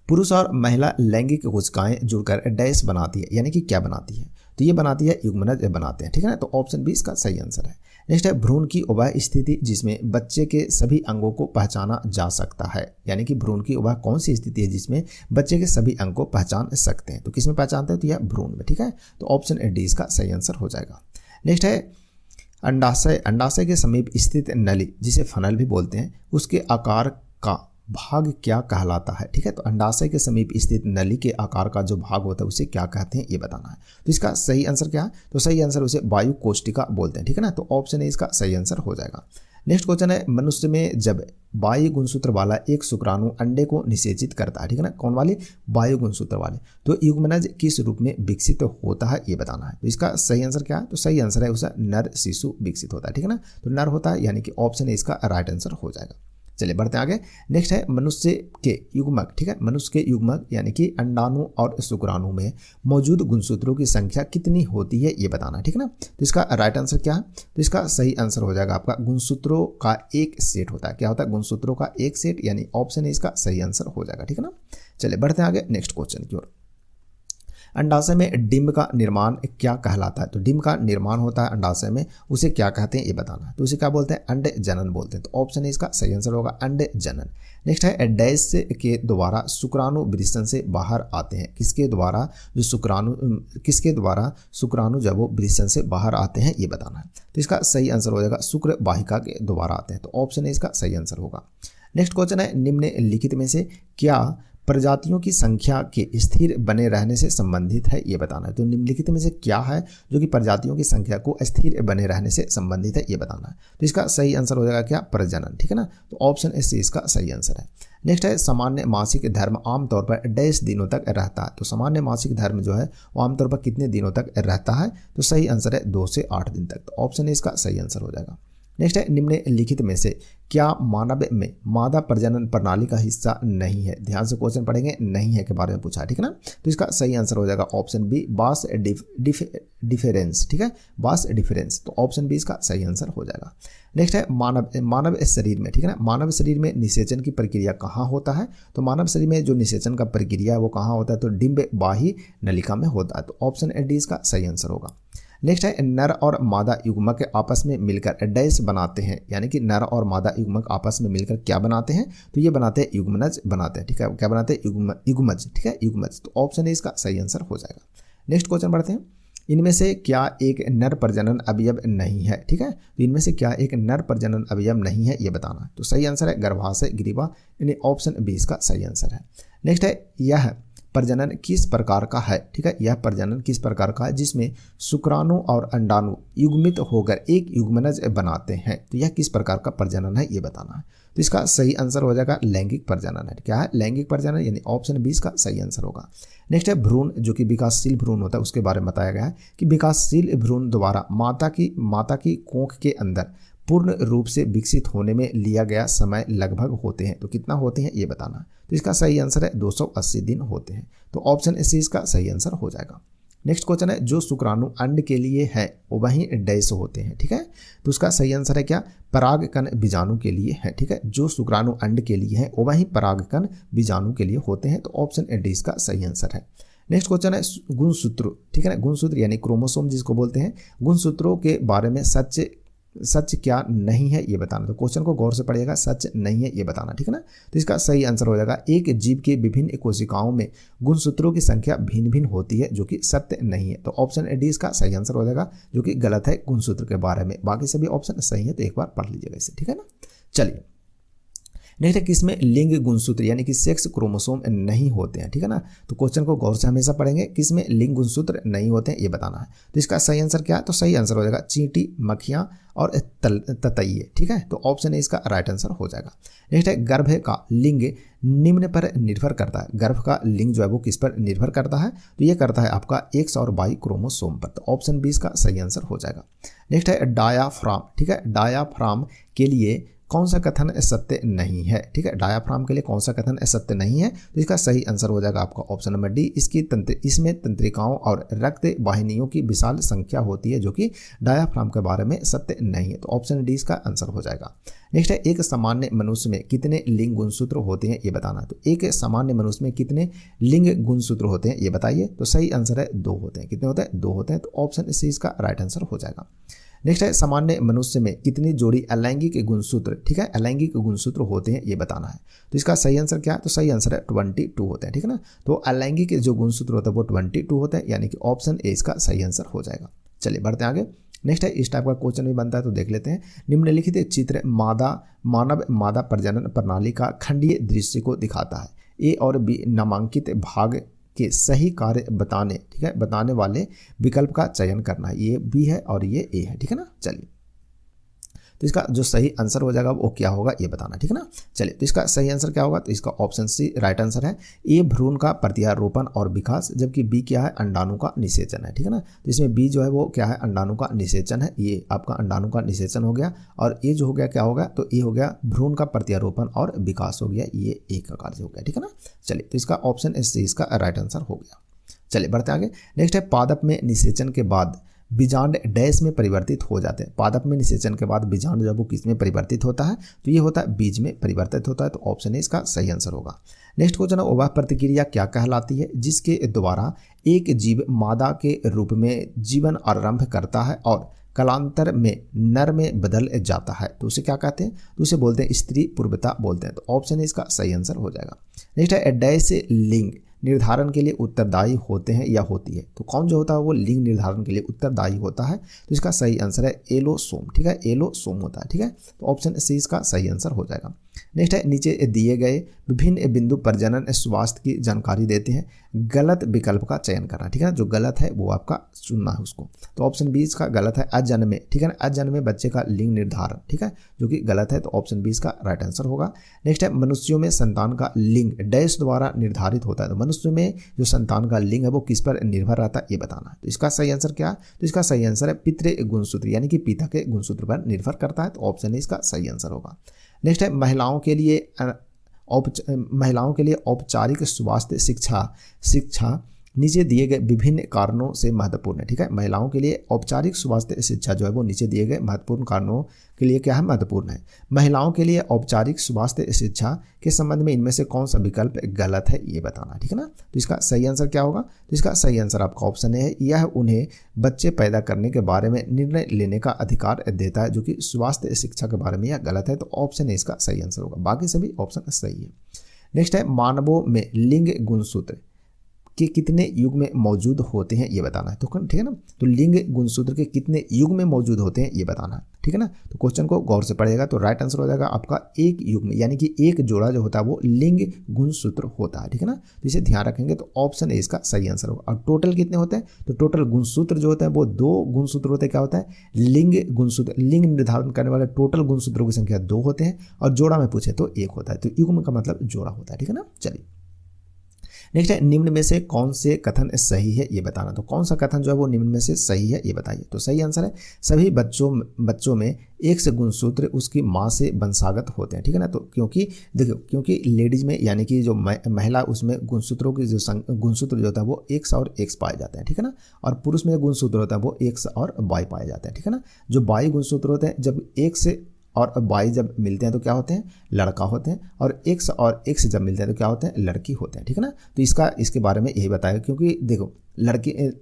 पुरुष और महिला लैंगिक कोशिकाएं जुड़कर डैश बनाती है, यानी कि क्या बनाती है? तो ये बनाती है युग्मनज बनाते हैं, ठीक है ना। तो ऑप्शन बी इसका सही आंसर है। नेक्स्ट है भ्रूण की उभय स्थिति जिसमें बच्चे के सभी अंगों को पहचाना जा सकता है, यानी कि भ्रूण की उभय कौन सी स्थिति है जिसमें बच्चे के सभी अंग को पहचान सकते हैं? तो किसमें पहचानते हैं? तो यह भ्रूण में, ठीक है। तो ऑप्शन डी इसका सही आंसर हो जाएगा। नेक्स्ट है अंडाशय। अंडाशय के समीप स्थित नली जिसे फनल भी बोलते हैं उसके आकार का भाग क्या कहलाता है, ठीक है। तो अंडाशय के समीप स्थित नली के आकार का जो भाग होता है उसे क्या कहते हैं ये बताना है। तो इसका सही आंसर क्या है? तो सही आंसर उसे वायु कोष्टिका बोलते हैं, ठीक है ना। तो ऑप्शन ए इसका सही आंसर हो जाएगा। नेक्स्ट क्वेश्चन है मनुष्य में जब वायु गुणसूत्र वाला एक शुक्राणु अंडे को निषेचित करता है, ठीक है ना। कौन वाली? वायु गुणसूत्र वाले। तो युग्मनज किस रूप में विकसित होता है ये बताना है। तो इसका सही आंसर क्या है? तो सही आंसर है उसे नर शिशु विकसित होता है, ठीक है ना। तो नर होता है, यानी कि ऑप्शन ए इसका राइट आंसर हो जाएगा। चलिए बढ़ते हैं आगे। नेक्स्ट है मनुष्य के युग्मक, ठीक है। मनुष्य के युग्मक यानी कि अंडाणु और शुक्राणु में मौजूद गुणसूत्रों की संख्या कितनी होती है ये बताना, ठीक है ना। तो इसका राइट आंसर क्या है? तो इसका सही आंसर हो जाएगा आपका गुणसूत्रों का एक सेट होता है। क्या होता है? गुणसूत्रों का एक सेट, यानी ऑप्शन ए इसका सही आंसर हो जाएगा, ठीक है ना। चलिए बढ़ते हैं आगे नेक्स्ट क्वेश्चन की ओर। अंडाशय में डिंब का निर्माण क्या कहलाता है? तो डिंब का निर्माण होता है अंडाशय में, उसे क्या कहते हैं ये बताना है। तो उसे क्या बोलते हैं? अंड जनन बोलते हैं। तो ऑप्शन है इसका सही आंसर होगा अंड जनन। नेक्स्ट है डैश के द्वारा शुक्राणु वृषण से बाहर आते हैं। किसके द्वारा? जो किसके द्वारा शुक्राणु जब वो वृषण से बाहर आते हैं ये बताना है। तो इसका सही आंसर हो जाएगा शुक्र वाहिका के द्वारा आते हैं। तो ऑप्शन है इसका सही आंसर होगा। नेक्स्ट क्वेश्चन है निम्नलिखित में से क्या प्रजातियों की संख्या के स्थिर बने रहने से संबंधित है ये बताना है। तो निम्नलिखित में से क्या है जो कि प्रजातियों की संख्या को स्थिर बने रहने से संबंधित है ये बताना है। तो इसका सही आंसर हो जाएगा क्या? प्रजनन, ठीक है ना। तो ऑप्शन ए इसका सही आंसर है। नेक्स्ट है सामान्य मासिक धर्म आमतौर पर डैश दिनों तक रहता है। तो सामान्य मासिक धर्म जो है वो आमतौर पर कितने दिनों तक रहता है? तो सही आंसर है 2 से 8 दिन तक। तो ऑप्शन ए इसका सही आंसर हो जाएगा। नेक्स्ट है निम्नलिखित में से क्या मानव में मादा प्रजनन प्रणाली का हिस्सा नहीं है। ध्यान से क्वेश्चन पढ़ेंगे, नहीं है के बारे में पूछा है, ठीक है ना। तो इसका सही आंसर हो जाएगा ऑप्शन बी, बास डिफरेंस, ठीक है, बास डिफरेंस। तो ऑप्शन बी इसका सही आंसर हो जाएगा। नेक्स्ट है मानव शरीर में, ठीक है ना, मानव शरीर में निषेचन की प्रक्रिया कहाँ होता है। तो मानव शरीर में जो निषेचन का प्रक्रिया है वो कहाँ होता है, तो डिंब बाही नलिका में होता है। तो ऑप्शन डी इसका सही आंसर होगा। नेक्स्ट है नर और मादा युग्मक आपस में मिलकर डैश बनाते हैं, यानी कि नर और मादा युग्मक आपस में मिलकर क्या बनाते हैं, तो ये बनाते हैं युग्मनज बनाते हैं, ठीक है, क्या बनाते हैं, युग्मज, ठीक है, युग्मज। तो ऑप्शन ए इसका सही आंसर हो जाएगा। नेक्स्ट क्वेश्चन बढ़ते हैं। इनमें से क्या एक नर प्रजनन अवयव नहीं है, ठीक है, तो इनमें से क्या एक नर प्रजनन अवयव नहीं है ये बताना है। तो सही आंसर है गर्भाशय ग्रीवा, यानी ऑप्शन बी इसका सही आंसर है। नेक्स्ट है यह प्रजनन किस प्रकार का है, ठीक है, यह प्रजनन किस प्रकार का है जिसमें शुक्राणु और अंडाणु युग्मित होकर एक युग्मनज बनाते हैं। तो यह किस प्रकार का प्रजनन है ये बताना है। तो इसका सही आंसर हो जाएगा लैंगिक प्रजनन है। क्या है, लैंगिक प्रजनन, यानी ऑप्शन बी इसका सही आंसर होगा। नेक्स्ट है भ्रूण, जो कि विकासशील भ्रूण होता है, उसके बारे में बताया गया है कि विकासशील भ्रूण द्वारा माता की कोख के अंदर पूर्ण रूप से विकसित होने में लिया गया समय लगभग होते हैं। तो कितना होते हैं ये बताना है। तो इसका सही आंसर है 280 दिन होते हैं। तो ऑप्शन सी इसका सही आंसर हो जाएगा। नेक्स्ट क्वेश्चन है जो शुक्राणु अंड के लिए है वो वहीं डैश होते हैं, ठीक है, तो उसका सही आंसर है क्या, परागकण बीजाणु के लिए है, ठीक है, जो शुक्राणु अंड के लिए है वो वहीं परागकण बीजाणु के लिए होते हैं। तो ऑप्शन डी इसका सही आंसर है। नेक्स्ट क्वेश्चन है गुणसूत्र, ठीक है ना, गुणसूत्र यानी क्रोमोसोम जिसको बोलते हैं, गुणसूत्रों के बारे में सच क्या नहीं है ये बताना। तो क्वेश्चन को गौर से पढ़िएगा, सच नहीं है ये बताना, ठीक है ना। तो इसका सही आंसर हो जाएगा एक जीव के विभिन्न कोशिकाओं में गुणसूत्रों की संख्या भिन्न भिन्न होती है, जो कि सत्य नहीं है। तो ऑप्शन डी इसका सही आंसर हो जाएगा, जो कि गलत है गुणसूत्र के बारे में। बाकी सभी ऑप्शन सही है, तो एक बार पढ़ लीजिएगा इसे, ठीक है ना। चलिए नेक्स्ट है किसमें लिंग गुणसूत्र यानी कि सेक्स क्रोमोसोम नहीं होते हैं, ठीक है ना। तो क्वेश्चन को गौर से हमेशा पढ़ेंगे, किसमें लिंग गुणसूत्र नहीं होते हैं ये बताना है। तो इसका सही आंसर क्या है, तो सही आंसर हो जाएगा चींटी, मक्खियाँ और ततैये, ठीक है, तो ऑप्शन ए इसका राइट आंसर हो जाएगा। नेक्स्ट है गर्भ का लिंग निम्न पर निर्भर करता है। गर्भ का लिंग जो है वो किस पर निर्भर करता है, तो ये करता है आपका X और Y क्रोमोसोम पर। तो ऑप्शन बी इसका सही आंसर हो जाएगा। नेक्स्ट है डायाफ्राम, ठीक है, डायाफ्राम के लिए कौन सा कथन सत्य नहीं है, ठीक है, डायाफ्राम के लिए कौन सा कथन सत्य नहीं है। तो इसका सही आंसर हो जाएगा आपका ऑप्शन नंबर डी, इसमें तंत्रिकाओं और रक्त वाहिनियों की विशाल संख्या होती है, जो कि डायाफ्राम के बारे में सत्य नहीं है। तो ऑप्शन डी इसका आंसर हो जाएगा। नेक्स्ट है एक सामान्य मनुष्य में कितने लिंग गुणसूत्र होते हैं ये बताना। तो एक सामान्य मनुष्य में कितने लिंग गुणसूत्र होते हैं ये बताइए। तो सही आंसर है 2 होते हैं। कितने होते हैं, 2 होते हैं। तो ऑप्शन सी इसका राइट आंसर हो जाएगा। नेक्स्ट है सामान्य मनुष्य में कितनी जोड़ी अलैंगिक गुणसूत्र, ठीक है, अलैंगिक गुणसूत्र होते हैं ये बताना है। तो इसका सही आंसर क्या है, तो सही आंसर है 22 होते हैं, ठीक है ना। तो अलैंगिक जो गुणसूत्र होता है वो 22 होते हैं, यानी कि ऑप्शन ए इसका सही आंसर हो जाएगा। चलिए बढ़ते आगे। नेक्स्ट है इस टाइप का क्वेश्चन भी बनता है, तो देख लेते हैं। निम्नलिखित चित्र मानव मादा प्रजनन प्रणाली का खंडीय दृश्य को दिखाता है। ए और बी नामांकित भाग के सही कार्य बताने, ठीक है, बताने वाले विकल्प का चयन करना है। ये बी है और ये ए है, ठीक है ना। चलिए तो इसका जो सही आंसर हो जाएगा वो क्या होगा ये बताना, ठीक है ना। चलिए तो इसका सही आंसर क्या होगा, तो इसका ऑप्शन सी राइट आंसर है। ए भ्रूण का प्रत्यारोपण और विकास, जबकि बी क्या है, अंडाणु का निषेचन है, ठीक है ना। तो इसमें बी जो है वो क्या है, अंडाणु का निषेचन है। ये आपका अंडाणु का निषेचन हो गया, और ये जो हो गया क्या होगा, तो ये हो गया भ्रूण का प्रत्यारोपण और विकास हो गया, ये एक का कार्य हो गया, ठीक है ना। चलिए तो इसका ऑप्शन सी इसका राइट आंसर हो गया। चलिए बढ़ते आगे। नेक्स्ट है पादप में निषेचन के बाद बीजांड डैश में परिवर्तित हो जाते हैं। पादप में निषेचन के बाद बीजांड जब वो किस में परिवर्तित होता है, तो ये होता है बीज में परिवर्तित होता है। तो ऑप्शन ए इसका सही आंसर होगा। नेक्स्ट क्वेश्चन है वह प्रतिक्रिया क्या कहलाती है जिसके द्वारा एक जीव मादा के रूप में जीवन आरंभ करता है और कालांतर में नर में बदल जाता है। तो उसे क्या कहते हैं, तो उसे बोलते हैं स्त्री पूर्वता बोलते हैं। तो ऑप्शन ए इसका सही आंसर हो जाएगा। नेक्स्ट है डैश लिंग निर्धारण के लिए उत्तरदायी होते हैं या होती है। तो कौन जो होता है वो लिंग निर्धारण के लिए उत्तरदायी होता है। तो इसका सही आंसर है एलोसोम, ठीक है, एलोसोम होता है, ठीक है। तो ऑप्शन सी इसका सही आंसर हो जाएगा। नेक्स्ट है नीचे दिए गए विभिन्न बिंदु प्रजनन स्वास्थ्य की जानकारी देते हैं, गलत विकल्प का चयन करना। ठीक है ना, जो गलत है वो आपका चुनना है उसको। तो ऑप्शन बी इसका गलत है, अजन्मे। ठीक है ना, अजन्मे बच्चे का लिंग निर्धारण, ठीक है, जो कि गलत है। तो ऑप्शन बी इसका राइट आंसर होगा। नेक्स्ट है मनुष्यों में संतान का लिंग डैश द्वारा निर्धारित होता है। तो मनुष्य में जो संतान का लिंग है वो किस पर निर्भर रहता है ये बताना है। तो इसका सही आंसर क्या है? तो इसका सही आंसर है पितृ गुणसूत्र, यानी कि पिता के गुणसूत्र पर निर्भर करता है। तो ऑप्शन ए इसका सही आंसर होगा। नेक्स्ट है महिलाओं के लिए औपचारिक स्वास्थ्य शिक्षा नीचे दिए गए विभिन्न कारणों से महत्वपूर्ण है। ठीक है, महिलाओं के लिए औपचारिक स्वास्थ्य शिक्षा जो है वो नीचे दिए गए महत्वपूर्ण कारणों के लिए क्या है? महत्वपूर्ण है। महिलाओं के लिए औपचारिक स्वास्थ्य शिक्षा के संबंध में इनमें से कौन सा विकल्प गलत है ये बताना। ठीक है ना, तो इसका सही आंसर क्या होगा? तो इसका सही आंसर आपका ऑप्शन है, यह उन्हें बच्चे पैदा करने के बारे में निर्णय लेने का अधिकार देता है, जो कि स्वास्थ्य शिक्षा के बारे में यह गलत है। तो ऑप्शन ए इसका सही आंसर होगा, बाकी सभी ऑप्शन सही है। नेक्स्ट है मानवों में लिंग गुणसूत्र के कितने युग में मौजूद होते हैं ये बताना है। तो ठीक है ना, तो लिंग गुणसूत्र के कितने युग में मौजूद होते हैं ये बताना है। ठीक है ना, तो क्वेश्चन को गौर से पढ़िएगा। तो राइट आंसर हो जाएगा आपका एक युग में, यानी कि एक जोड़ा जो होता है वो लिंग गुणसूत्र होता है। ठीक है ना, तो इसे ध्यान रखेंगे। तो ऑप्शन ए इसका सही आंसर होगा। और टोटल कितने होते हैं? तो टोटल गुणसूत्र जो होते हैं वो 2 गुणसूत्र होते हैं। क्या होता है? लिंग गुणसूत्र, लिंग निर्धारण करने वाले टोटल गुणसूत्रों की संख्या 2 होते हैं, और जोड़ा में पूछे तो 1 होता है। तो युग्म का मतलब जोड़ा होता है। ठीक है ना, चलिए नेक्स्ट है निम्न में से कौन से कथन सही है ये बताना। तो कौन सा कथन जो है वो निम्न में से सही है ये बताइए। तो सही आंसर है सभी बच्चों में एक से गुणसूत्र उसकी माँ से वंशागत होते हैं। ठीक है ना, तो क्योंकि लेडीज में यानी कि जो महिला उसमें गुणसूत्रों की जो गुणसूत्र जो होता है वो एक्स और एक्स पाए जाते हैं। ठीक है ना, और पुरुष में गुणसूत्र होता है वो एक्स और वाई पाए जाते हैं। ठीक है ना, जो वाई गुणसूत्र होते हैं जब एक्स और वाई जब मिलते हैं तो क्या होते हैं? लड़का होते हैं, और एक्स और एक्स जब मिलते हैं तो क्या होते हैं? लड़की होते हैं। ठीक है ना, तो इसके बारे में यही बताया, क्योंकि देखो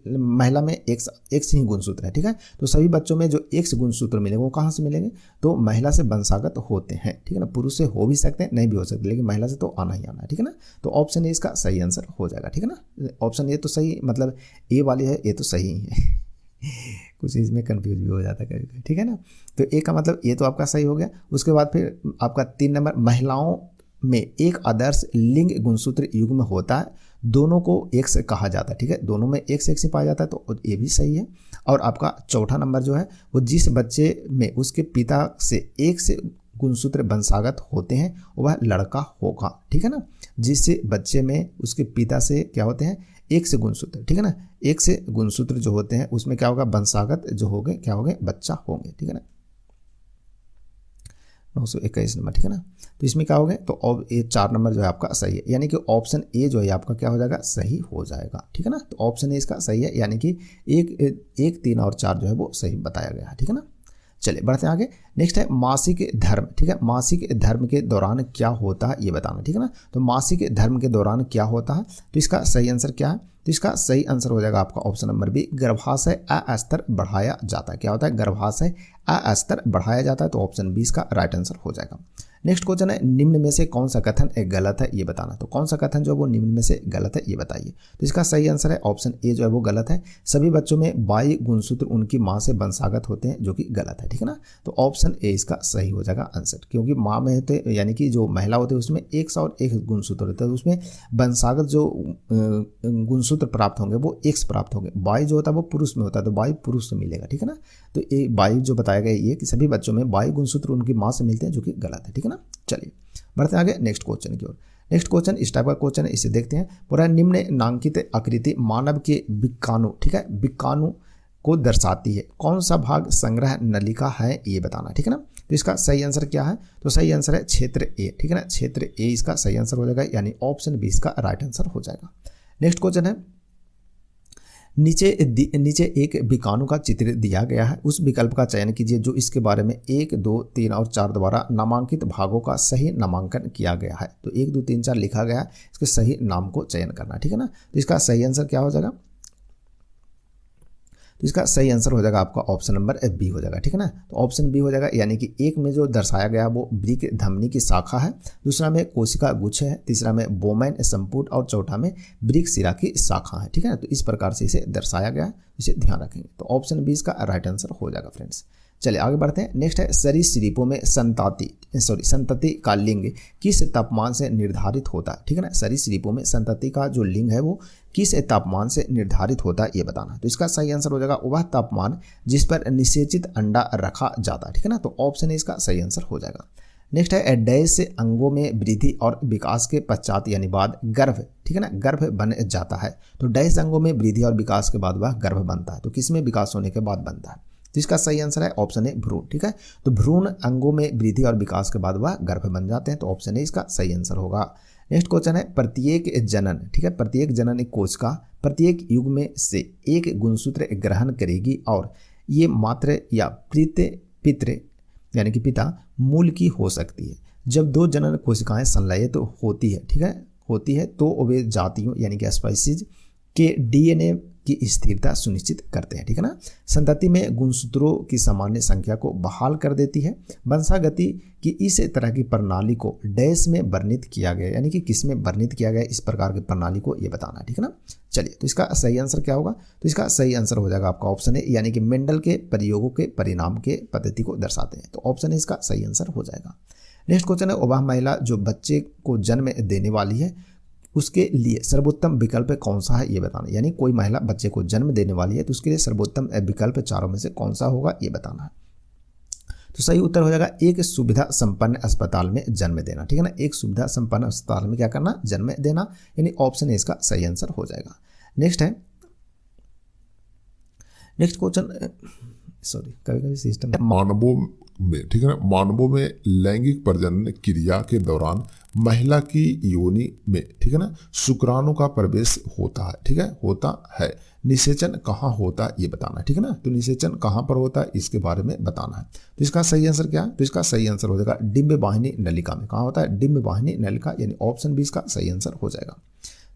महिला में एक्स ही गुणसूत्र है। ठीक है, तो सभी बच्चों में जो एक्स गुणसूत्र मिलेंगे वो कहाँ से मिलेंगे? तो महिला से वंशागत होते हैं। ठीक है ना, पुरुष से हो भी सकते हैं, नहीं भी हो सकते, लेकिन महिला से तो आना ही आना है। ठीक है ना, तो ऑप्शन ए इसका सही आंसर हो जाएगा। ठीक है ना, ऑप्शन ए तो सही, मतलब ए वाली है, ये तो सही ही है कुछ इसमें कंफ्यूज भी हो जाता है कभी। ठीक है ना, तो ए का मतलब ये तो आपका सही हो गया। उसके बाद फिर आपका 3 नंबर, महिलाओं में एक आदर्श लिंग गुणसूत्र युग्म होता है, दोनों को एक्स कहा जाता है। ठीक है, दोनों में एक्स ही पाया जाता है, तो ये भी सही है। और आपका चौथा नंबर जो है वो जिस बच्चे में उसके पिता से एक से गुणसूत्र वंशागत होते हैं वह लड़का होगा। ठीक है ना, जिससे बच्चे में उसके पिता से क्या होते हैं? एक से गुणसूत्र। ठीक है ना, एक से गुणसूत्र जो होते हैं उसमें क्या होगा? वंशागत जो होंगे क्या होंगे? बच्चा होंगे। ठीक है ना, 921 नंबर। ठीक है ना, तो इसमें क्या होगा? तो अब ये 4 नंबर जो है आपका सही है, यानी कि ऑप्शन ए जो है आपका क्या हो जाएगा? सही हो जाएगा। ठीक है ना, तो ऑप्शन ए इसका सही है, यानी कि 1, 3 और 4 जो है वो सही बताया गया है। ठीक है ना, चलिए बढ़ते हैं आगे। नेक्स्ट है मासिक धर्म। ठीक है, मासिक धर्म के दौरान क्या होता है ये बताना। ठीक है ना, तो मासिक धर्म के दौरान क्या होता है? तो इसका सही आंसर क्या है? तो इसका सही आंसर हो जाएगा आपका ऑप्शन नंबर बी, गर्भाशय अस्तर बढ़ाया जाता है। क्या होता है? गर्भाशय अस्तर बढ़ाया जाता है। तो ऑप्शन बी इसका राइट आंसर हो जाएगा। नेक्स्ट क्वेश्चन है निम्न में से कौन सा कथन गलत है ये बताना। तो कौन सा कथन जो है वो निम्न में से गलत है ये बताइए। तो इसका सही आंसर है ऑप्शन ए जो है वो गलत है, सभी बच्चों में वाई गुणसूत्र उनकी माँ से वंशागत होते हैं, जो कि गलत है। ठीक है ना, तो ऑप्शन ए इसका सही हो जाएगा आंसर, क्योंकि माँ में होते यानी कि जो महिला होते हैं उसमें एक और एक गुणसूत्र होता है, उसमें वंशागत जो गुणसूत्र प्राप्त होंगे वो एक्स प्राप्त होंगे। वाई जो होता है वो पुरुष में होता है, तो वाई पुरुष से मिलेगा। ठीक है ना, तो ये वाई जो बताया गया ये कि सभी बच्चों में वाई गुणसूत्र उनकी माँ से मिलते हैं, जो कि गलत है। ठीक है ना, चलिए बढ़ते हैं आगे नेक्स्ट क्वेश्चन की ओर। नेक्स्ट क्वेश्चन इस टाइप का क्वेश्चन है, इसे देखते हैं। पूरा निम्न नामांकित आकृति मानव के विक्काणु, ठीक है, विक्काणु को दर्शाती है, कौन सा भाग संग्रह नलिका है ये बताना। ठीक है ना, तो इसका सही आंसर क्या है? तो सही आंसर है क्षेत्र ए। ठीक है ना, क्षेत्र ए इसका सही आंसर हो जाएगा, यानी ऑप्शन बी इसका राइट आंसर हो जाएगा। नेक्स्ट क्वेश्चन है नीचे एक विक्काणु का चित्र दिया गया है, उस विकल्प का चयन कीजिए जो इसके बारे में 1, 2, 3 और 4 द्वारा नामांकित भागों का सही नामांकन किया गया है। तो 1, 2, 3, 4 लिखा गया है, इसके सही नाम को चयन करना। ठीक है ना, तो इसका सही आंसर क्या हो जाएगा? तो इसका सही आंसर हो जाएगा आपका ऑप्शन नंबर बी हो जाएगा। ठीक है ना, तो ऑप्शन बी हो जाएगा, यानी कि एक में जो दर्शाया गया वो वृक्क धमनी की शाखा है, दूसरा में कोशिका गुच्छ है, तीसरा में बोमैन संपुट और चौथा में वृक्क शिरा की शाखा है। ठीक है ना, तो इस प्रकार से इसे दर्शाया गया है, इसे ध्यान रखेंगे। तो ऑप्शन बी इसका राइट आंसर हो जाएगा फ्रेंड्स। चलिए आगे बढ़ते हैं। नेक्स्ट है सरीसृपों में संतति का लिंग किस तापमान से निर्धारित होता है, ठीक है ना। सरीसृपों में संतति का जो लिंग है वो किस तापमान से निर्धारित होता है ये बताना है। तो इसका सही आंसर हो जाएगा वह तापमान जिस पर निषेचित अंडा रखा जाता है, ठीक है ना। तो ऑप्शन ए इसका सही आंसर हो जाएगा। नेक्स्ट है डैश से अंगों में वृद्धि और विकास के पश्चात यानी बाद गर्भ, ठीक है ना, गर्भ बन जाता है। तो डैश अंगों में वृद्धि और विकास के बाद वह गर्भ बनता है। तो किसमें विकास होने के बाद बनता है, तो इसका सही आंसर है ऑप्शन ए भ्रूण, ठीक है। तो भ्रूण अंगों में वृद्धि और विकास के बाद वह गर्भ बन जाते हैं। तो ऑप्शन ए इसका सही आंसर होगा। नेक्स्ट क्वेश्चन है प्रत्येक जनन, ठीक है, प्रत्येक जनन एक कोशिका प्रत्येक युग में से एक गुणसूत्र ग्रहण करेगी और ये मात्र या पितृ यानी कि पिता मूल की हो सकती है। जब दो जनन कोशिकाएं संलयित होती है, ठीक है, होती है तो वे जातियों यानी कि स्पाइसीज के डीएनए की स्थिरता सुनिश्चित करते हैं, ठीक है ना। संतति में गुणसूत्रों की सामान्य संख्या को बहाल कर देती है। वंशागति की इस तरह की प्रणाली को डैश में वर्णित किया गया, यानी कि किस में वर्णित किया गया इस प्रकार की प्रणाली को ये बताना है, ठीक है ना। चलिए तो इसका सही आंसर क्या होगा, तो इसका सही आंसर हो जाएगा आपका ऑप्शन है, यानी कि मेंडल के प्रयोगों के परिणाम के पद्धति को दर्शाते हैं। तो ऑप्शन है इसका सही आंसर हो जाएगा। नेक्स्ट क्वेश्चन है वह महिला जो बच्चे को जन्म देने वाली है उसके लिए सर्वोत्तम विकल्प कौन सा है ये बताना, यानी कोई महिला बच्चे को जन्म देने वाली है तो उसके लिए सर्वोत्तम विकल्प चारों में से कौन सा होगा ये बताना है। तो सही उत्तर हो जाएगा एक सुविधा संपन्न अस्पताल में जन्म देना, ठीक है ना। एक सुविधा संपन्न अस्पताल में क्या करना, जन्म देना, यानी ऑप्शन ए इसका सही आंसर हो जाएगा। नेक्स्ट है नेक्स्ट क्वेश्चन कभी सिस्टम मानवों में, ठीक है ना, मानवों में लैंगिक प्रजनन क्रिया के दौरान महिला की योनि में, ठीक है ना, शुक्राणु का प्रवेश होता है, ठीक है, होता है। निषेचन कहाँ होता है ये बताना है, ठीक है ना। तो निषेचन कहाँ पर होता है इसके बारे में बताना है। तो इसका सही आंसर क्या है, तो इसका सही आंसर हो जाएगा डिंब वाहिनी नलिका में। कहाँ होता है, डिंब वाहिनी नलिका, यानी ऑप्शन बी इसका सही आंसर हो जाएगा।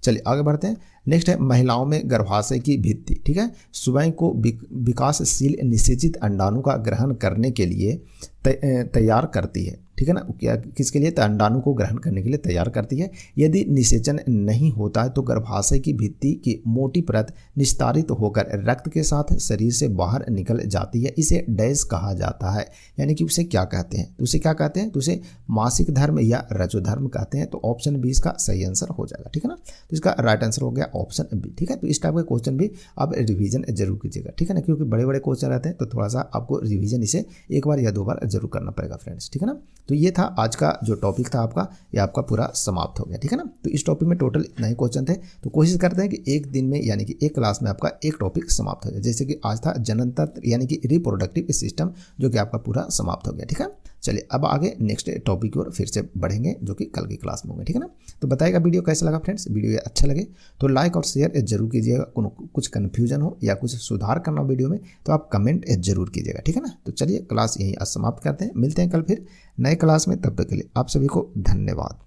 चलिए आगे बढ़ते हैं। नेक्स्ट है महिलाओं में गर्भाशय की भित्ति, ठीक है, स्वयं को विकासशील निषेचित अंडाणु का ग्रहण करने के लिए तैयार करती है, ठीक है ना। क्या किसके लिए, तो अंडाणु को ग्रहण करने के लिए तैयार करती है। यदि निषेचन नहीं होता है तो गर्भाशय की भित्ति की मोटी परत निस्तारित होकर रक्त के साथ शरीर से बाहर निकल जाती है। इसे डैश कहा जाता है, यानी कि उसे क्या कहते हैं, तो उसे क्या कहते हैं, तो उसे मासिक धर्म या रजोधर्म कहते हैं। तो ऑप्शन बी इसका सही आंसर हो जाएगा, ठीक है ना। तो इसका राइट आंसर हो गया ऑप्शन बी, ठीक है। तो इस टाइप के क्वेश्चन भी आप रिवीजन जरूर कीजिएगा, ठीक है ना, क्योंकि बड़े बड़े क्वेश्चन रहते हैं तो थोड़ा सा आपको रिवीजन इसे एक बार या दो बार जरूर करना पड़ेगा फ्रेंड्स, ठीक है ना। तो ये था आज का जो टॉपिक था आपका, ये आपका पूरा समाप्त हो गया, ठीक है ना। तो इस टॉपिक में टोटल इतना ही क्वेश्चन थे। तो कोशिश करते हैं कि एक दिन में यानी कि एक क्लास में आपका एक टॉपिक समाप्त हो जाए। जैसे कि आज था जनन तंत्र यानी कि रिप्रोडक्टिव सिस्टम, जो कि आपका पूरा समाप्त हो गया, ठीक है। चलिए अब आगे नेक्स्ट टॉपिक की ओर फिर से बढ़ेंगे, जो कि कल की क्लास में होंगे, ठीक है ना। तो बताइएगा वीडियो कैसा लगा फ्रेंड्स। वीडियो अच्छा लगे तो लाइक और शेयर जरूर कीजिएगा। कुछ कन्फ्यूजन हो या कुछ सुधार करना हो वीडियो में तो आप कमेंट जरूर कीजिएगा, ठीक है ना। तो चलिए क्लास यहीं आज समाप्त करते हैं, मिलते हैं कल फिर नए क्लास में। तब तक के लिए आप सभी को धन्यवाद।